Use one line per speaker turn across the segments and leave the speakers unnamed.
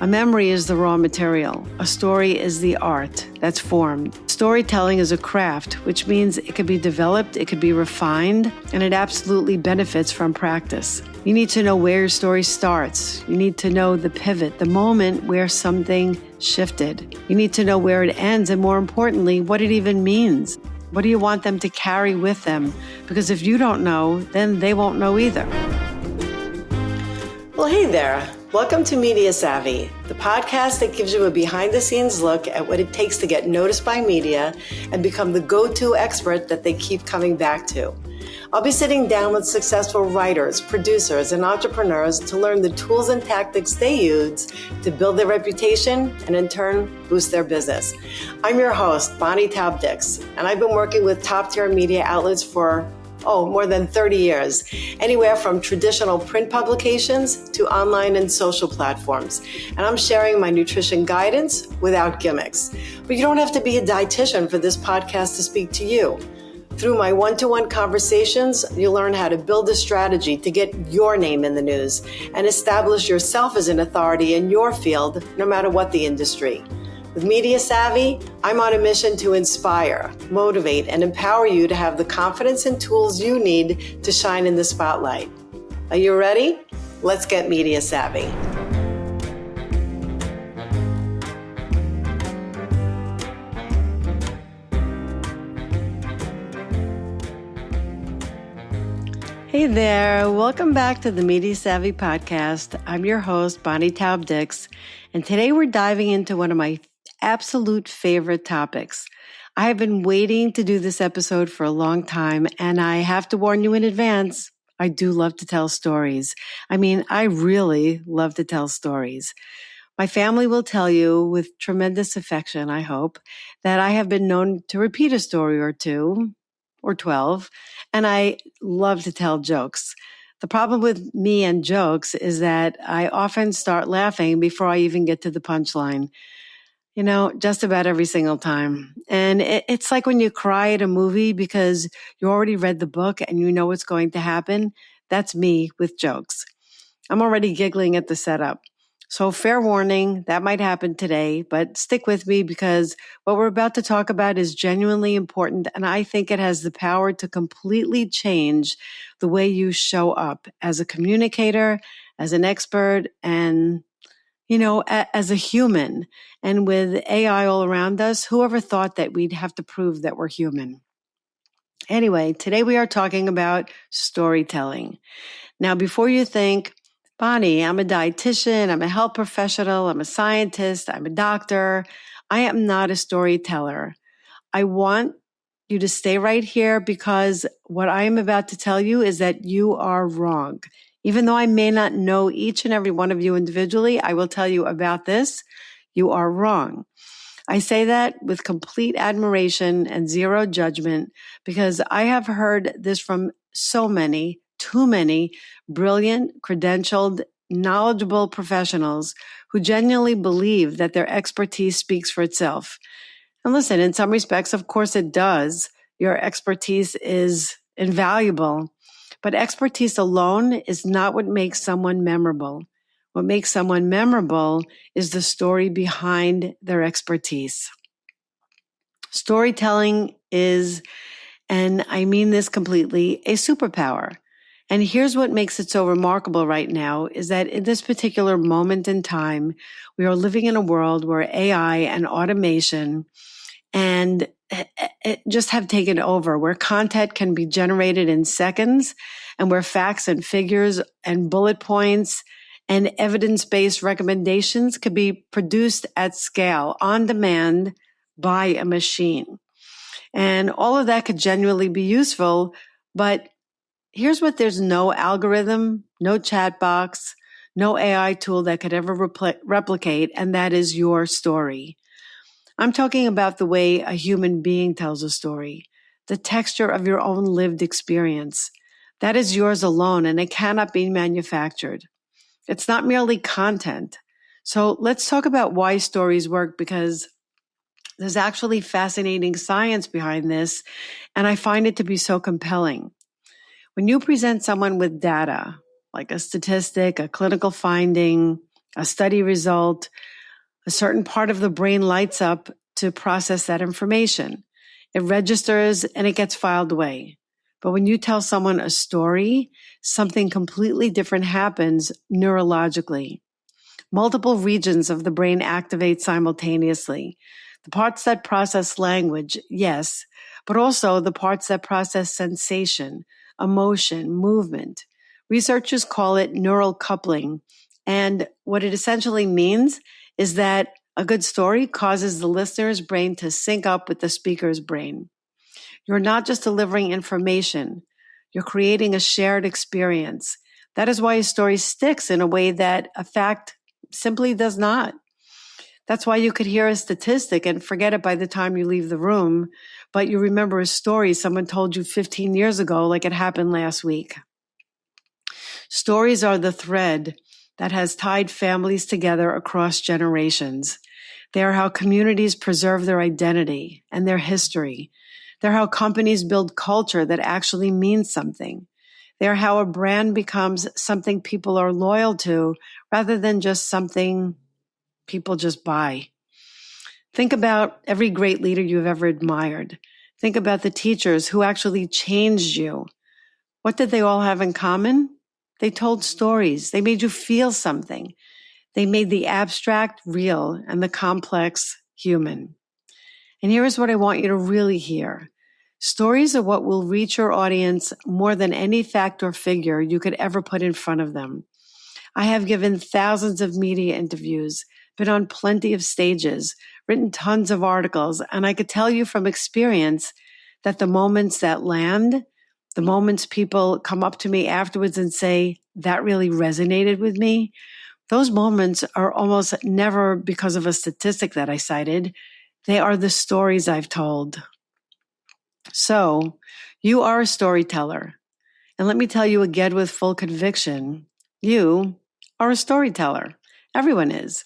A memory is the raw material. A story is the art that's formed. Storytelling is a craft, which means it could be developed, it could be refined, and it absolutely benefits from practice. You need to know where your story starts. You need to know the pivot, the moment where something shifted. You need to know where it ends, and more importantly, what it even means. What do you want them to carry with them? Because if you don't know, then they won't know either. Well, hey there. Welcome to Media Savvy, the podcast that gives you a behind-the-scenes look at what it takes to get noticed by media and become the go-to expert that they keep coming back to. I'll be sitting down with successful writers, producers, and entrepreneurs to learn the tools and tactics they use to build their reputation and in turn boost their business. I'm your host, Taub-Dix, and I've been working with top-tier media outlets for more than 30 years, anywhere from traditional print publications to online and social platforms. And I'm sharing my nutrition guidance without gimmicks. But you don't have to be a dietitian for this podcast to speak to you. Through my one-to-one conversations, you'll learn how to build a strategy to get your name in the news and establish yourself as an authority in your field, no matter what the industry. With Media Savvy, I'm on a mission to inspire, motivate, and empower you to have the confidence and tools you need to shine in the spotlight. Are you ready? Let's get Media Savvy. Hey there, welcome back to the Media Savvy podcast. I'm your host, Taub-Dix, and today we're diving into one of my absolute favorite topics. I have been waiting to do this episode for a long time, and I have to warn you in advance, I do love to tell stories. I really love to tell stories. My family will tell you with tremendous affection, I hope, that I have been known to repeat a story or two, or 12, and I love to tell jokes. The problem with me and jokes is that I often start laughing before I even get to the punchline. Just about every single time. And it's like when you cry at a movie because you already read the book and you know what's going to happen. That's me with jokes. I'm already giggling at the setup. So fair warning, that might happen today, but stick with me because what we're about to talk about is genuinely important, and I think it has the power to completely change the way you show up as a communicator, as an expert, and as a human. And with AI all around us, whoever thought that we'd have to prove that we're human? Anyway, today we are talking about storytelling. Now, before you think, Bonnie, I'm a dietitian, I'm a health professional, I'm a scientist, I'm a doctor, I am not a storyteller. I want you to stay right here because what I am about to tell you is that you are wrong. Even though I may not know each and every one of you individually, I will tell you about this. You are wrong. I say that with complete admiration and zero judgment because I have heard this from so many, too many brilliant, credentialed, knowledgeable professionals who genuinely believe that their expertise speaks for itself. And listen, in some respects, of course it does. Your expertise is invaluable. But expertise alone is not what makes someone memorable. What makes someone memorable is the story behind their expertise. Storytelling is, and I mean this completely, a superpower. And here's what makes it so remarkable right now is that in this particular moment in time, we are living in a world where AI and automation and it just have taken over, where content can be generated in seconds and where facts and figures and bullet points and evidence-based recommendations could be produced at scale, on demand, by a machine. And all of that could genuinely be useful, but here's what there's no algorithm, no chat box, no AI tool that could ever replicate, and that is your story. I'm talking about the way a human being tells a story, the texture of your own lived experience. That is yours alone, and it cannot be manufactured. It's not merely content. So let's talk about why stories work, because there's actually fascinating science behind this, and I find it to be so compelling. When you present someone with data, like a statistic, a clinical finding, a study result, a certain part of the brain lights up to process that information. It registers and it gets filed away. But when you tell someone a story, something completely different happens neurologically. Multiple regions of the brain activate simultaneously. The parts that process language, yes, but also the parts that process sensation, emotion, movement. Researchers call it neural coupling. And what it essentially means is that a good story causes the listener's brain to sync up with the speaker's brain. You're not just delivering information, you're creating a shared experience. That is why a story sticks in a way that a fact simply does not. That's why you could hear a statistic and forget it by the time you leave the room, but you remember a story someone told you 15 years ago like it happened last week. Stories are the thread that has tied families together across generations. They are how communities preserve their identity and their history. They're how companies build culture that actually means something. They're how a brand becomes something people are loyal to rather than just something people just buy. Think about every great leader you've ever admired. Think about the teachers who actually changed you. What did they all have in common? They told stories. They made you feel something. They made the abstract real and the complex human. And here is what I want you to really hear. Stories are what will reach your audience more than any fact or figure you could ever put in front of them. I have given thousands of media interviews, been on plenty of stages, written tons of articles, and I could tell you from experience that the moments that land, the moments people come up to me afterwards and say, that really resonated with me, those moments are almost never because of a statistic that I cited. They are the stories I've told. So, you are a storyteller. And let me tell you again with full conviction, you are a storyteller. Everyone is.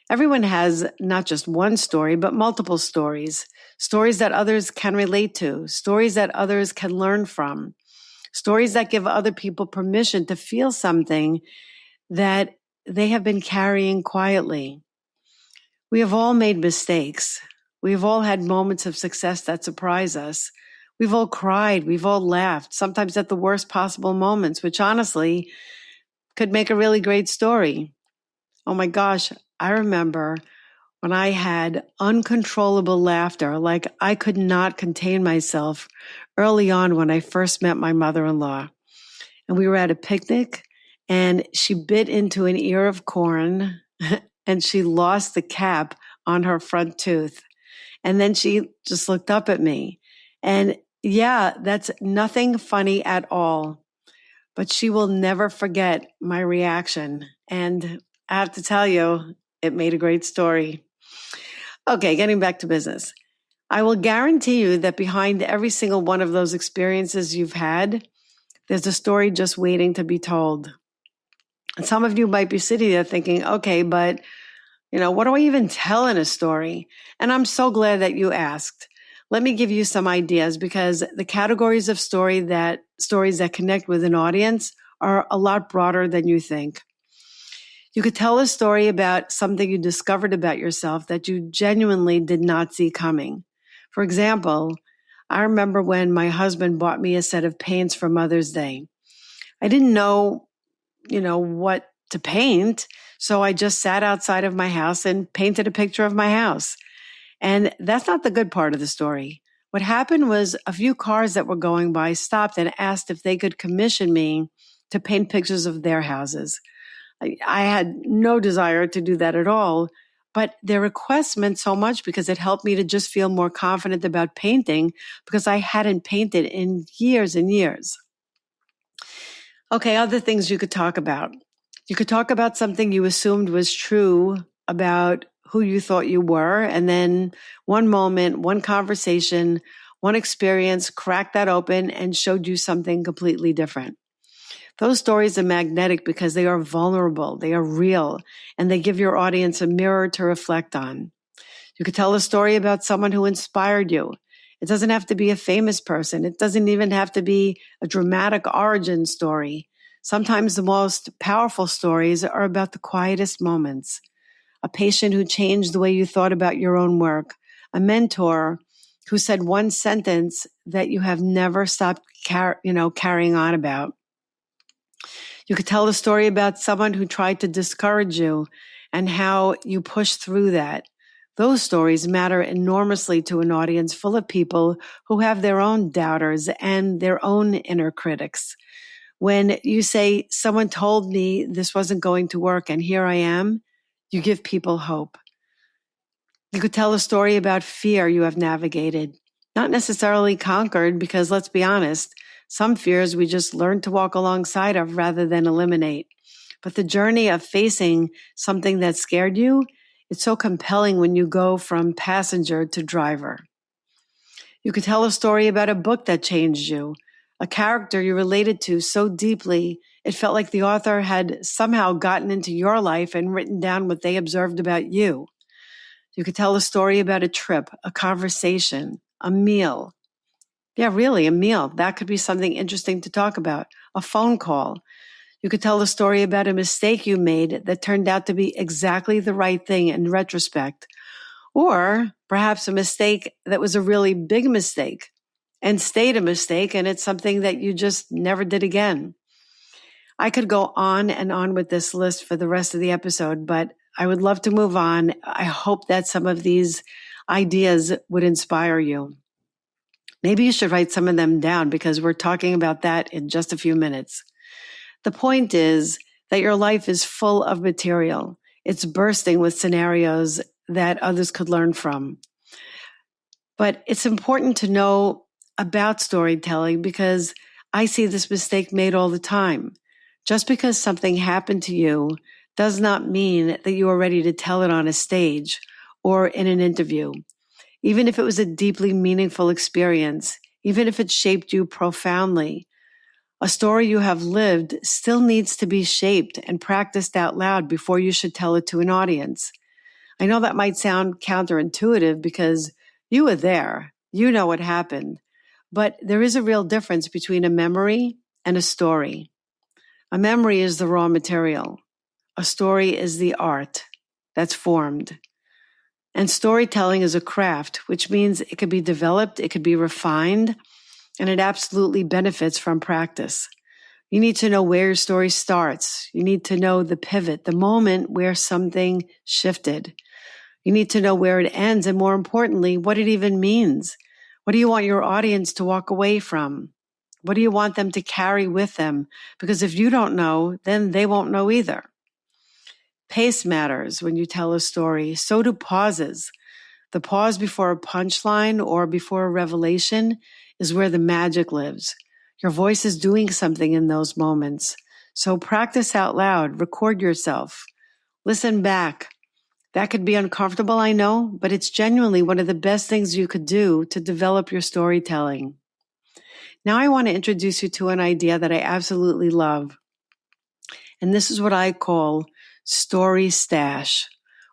Everyone has not just one story, but multiple stories. Stories that others can relate to. Stories that others can learn from. Stories that give other people permission to feel something that they have been carrying quietly. We have all made mistakes. We have all had moments of success that surprise us. We've all cried. We've all laughed, sometimes at the worst possible moments, which honestly could make a really great story. Oh my gosh, I remember when I had uncontrollable laughter, like I could not contain myself early on when I first met my mother-in-law. And we were at a picnic and she bit into an ear of corn and she lost the cap on her front tooth. And then she just looked up at me. And yeah, that's nothing funny at all. But she will never forget my reaction. And I have to tell you, it made a great story. Okay, getting back to business. I will guarantee you that behind every single one of those experiences you've had, there's a story just waiting to be told. And some of you might be sitting there thinking, okay, but what do I even tell in a story? And I'm so glad that you asked. Let me give you some ideas because the categories of stories that connect with an audience are a lot broader than you think. You could tell a story about something you discovered about yourself that you genuinely did not see coming. For example, I remember when my husband bought me a set of paints for Mother's Day. I didn't know, what to paint, so I just sat outside of my house and painted a picture of my house. And that's not the good part of the story. What happened was a few cars that were going by stopped and asked if they could commission me to paint pictures of their houses. I had no desire to do that at all, but their request meant so much because it helped me to just feel more confident about painting because I hadn't painted in years and years. Okay, other things you could talk about. You could talk about something you assumed was true about who you thought you were, and then one moment, one conversation, one experience cracked that open and showed you something completely different. Those stories are magnetic because they are vulnerable, they are real, and they give your audience a mirror to reflect on. You could tell a story about someone who inspired you. It doesn't have to be a famous person. It doesn't even have to be a dramatic origin story. Sometimes the most powerful stories are about the quietest moments. A patient who changed the way you thought about your own work, a mentor who said one sentence that you have never stopped carrying on about. You could tell a story about someone who tried to discourage you and how you pushed through that. Those stories matter enormously to an audience full of people who have their own doubters and their own inner critics. When you say, someone told me this wasn't going to work and here I am, you give people hope. You could tell a story about fear you have navigated, not necessarily conquered, because let's be honest, some fears we just learn to walk alongside of rather than eliminate. But the journey of facing something that scared you, it's so compelling when you go from passenger to driver. You could tell a story about a book that changed you, a character you related to so deeply it felt like the author had somehow gotten into your life and written down what they observed about you. You could tell a story about a trip, a conversation, a meal. Yeah, really, a meal. That could be something interesting to talk about. A phone call. You could tell a story about a mistake you made that turned out to be exactly the right thing in retrospect. Or perhaps a mistake that was a really big mistake and stayed a mistake, and it's something that you just never did again. I could go on and on with this list for the rest of the episode, but I would love to move on. I hope that some of these ideas would inspire you. Maybe you should write some of them down because we're talking about that in just a few minutes. The point is that your life is full of material. It's bursting with scenarios that others could learn from. But it's important to know about storytelling because I see this mistake made all the time. Just because something happened to you does not mean that you are ready to tell it on a stage or in an interview. Even if it was a deeply meaningful experience, even if it shaped you profoundly, a story you have lived still needs to be shaped and practiced out loud before you should tell it to an audience. I know that might sound counterintuitive because you were there, you know what happened, but there is a real difference between a memory and a story. A memory is the raw material. A story is the art that's formed. And storytelling is a craft, which means it could be developed, it could be refined, and it absolutely benefits from practice. You need to know where your story starts. You need to know the pivot, the moment where something shifted. You need to know where it ends, and more importantly, what it even means. What do you want your audience to walk away from? What do you want them to carry with them? Because if you don't know, then they won't know either. Pace matters when you tell a story. So do pauses. The pause before a punchline or before a revelation is where the magic lives. Your voice is doing something in those moments. So practice out loud, record yourself, listen back. That could be uncomfortable, I know, but it's genuinely one of the best things you could do to develop your storytelling. Now I want to introduce you to an idea that I absolutely love. And this is what I call story stash.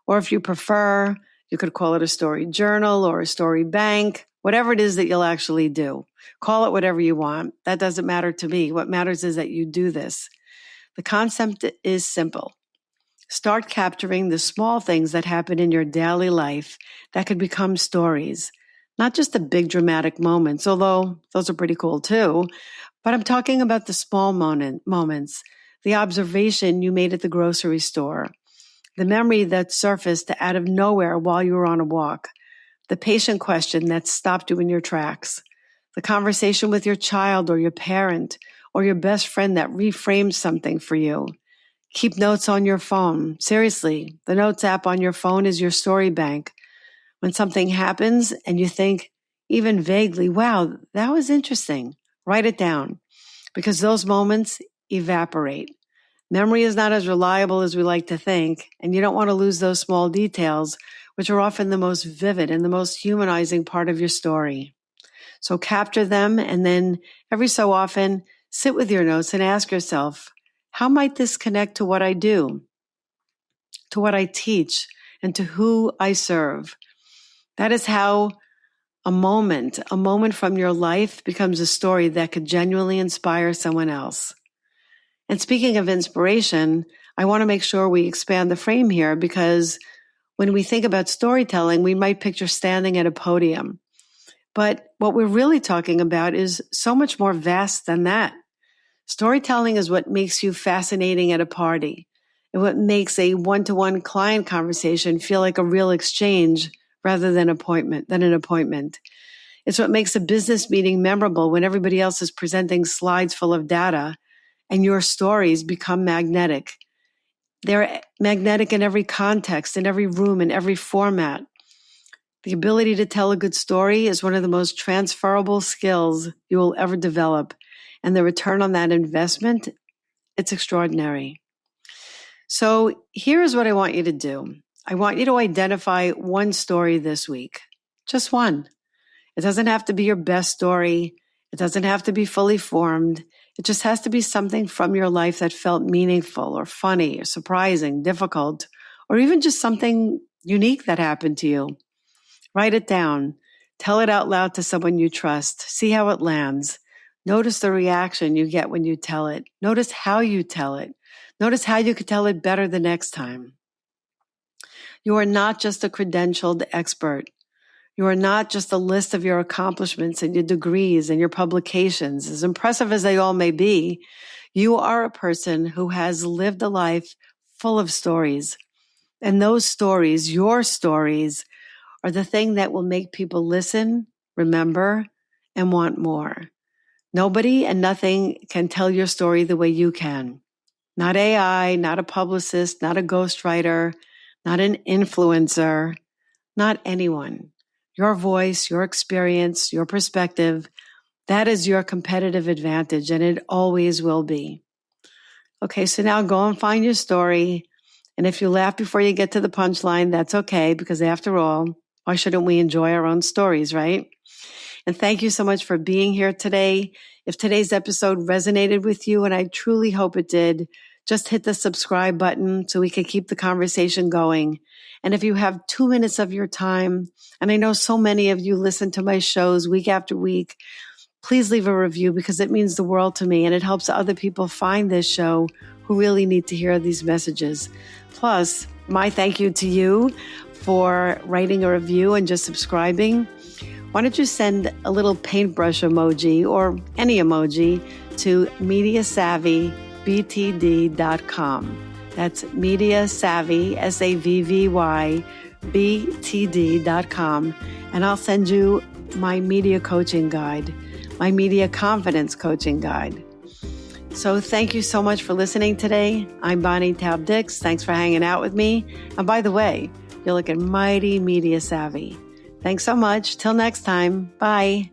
Or if you prefer, you could call it a story journal or a story bank, whatever it is that you'll actually do. Call it whatever you want. That doesn't matter to me. What matters is that you do this. The concept is simple. Start capturing the small things that happen in your daily life that could become stories. Not just the big dramatic moments, although those are pretty cool too. But I'm talking about the small moments, the observation you made at the grocery store, the memory that surfaced out of nowhere while you were on a walk, the patient question that stopped you in your tracks, the conversation with your child or your parent or your best friend that reframed something for you. Keep notes on your phone. Seriously, the notes app on your phone is your story bank. When something happens and you think, even vaguely, wow, that was interesting, write it down because those moments evaporate. Memory is not as reliable as we like to think, and you don't want to lose those small details, which are often the most vivid and the most humanizing part of your story. So capture them, and then every so often, sit with your notes and ask yourself, how might this connect to what I do, to what I teach, and to who I serve? That is how a moment from your life becomes a story that could genuinely inspire someone else. And speaking of inspiration, I want to make sure we expand the frame here because when we think about storytelling, we might picture standing at a podium. But what we're really talking about is so much more vast than that. Storytelling is what makes you fascinating at a party and what makes a one-to-one client conversation feel like a real exchange rather than an appointment. It's what makes a business meeting memorable when everybody else is presenting slides full of data and your stories become magnetic. They're magnetic in every context, in every room, in every format. The ability to tell a good story is one of the most transferable skills you will ever develop. And the return on that investment, it's extraordinary. So here's what I want you to do. I want you to identify one story this week. Just one. It doesn't have to be your best story. It doesn't have to be fully formed. It just has to be something from your life that felt meaningful or funny or surprising, difficult, or even just something unique that happened to you. Write it down. Tell it out loud to someone you trust. See how it lands. Notice the reaction you get when you tell it. Notice how you tell it. Notice how you could tell it better the next time. You are not just a credentialed expert. You are not just a list of your accomplishments and your degrees and your publications, as impressive as they all may be. You are a person who has lived a life full of stories. And those stories, your stories, are the thing that will make people listen, remember, and want more. Nobody and nothing can tell your story the way you can. Not AI, not a publicist, not a ghostwriter, not an influencer, not anyone. Your voice, your experience, your perspective, that is your competitive advantage, and it always will be. Okay, so now go and find your story. And if you laugh before you get to the punchline, that's okay, because after all, why shouldn't we enjoy our own stories, right? And thank you so much for being here today. If today's episode resonated with you, and I truly hope it did, just hit the subscribe button so we can keep the conversation going. And if you have 2 minutes of your time, and I know so many of you listen to my shows week after week, please leave a review because it means the world to me and it helps other people find this show who really need to hear these messages. Plus, my thank you to you for writing a review and just subscribing. Why don't you send a little paintbrush emoji or any emoji to mediasavvybtd.com. That's mediasavvy, SAVVY, BTD.com. And I'll send you my media coaching guide, my media confidence coaching guide. So thank you so much for listening today. I'm Bonnie Taub-Dix. Thanks for hanging out with me. And by the way, you're looking mighty media savvy. Thanks so much. Till next time. Bye.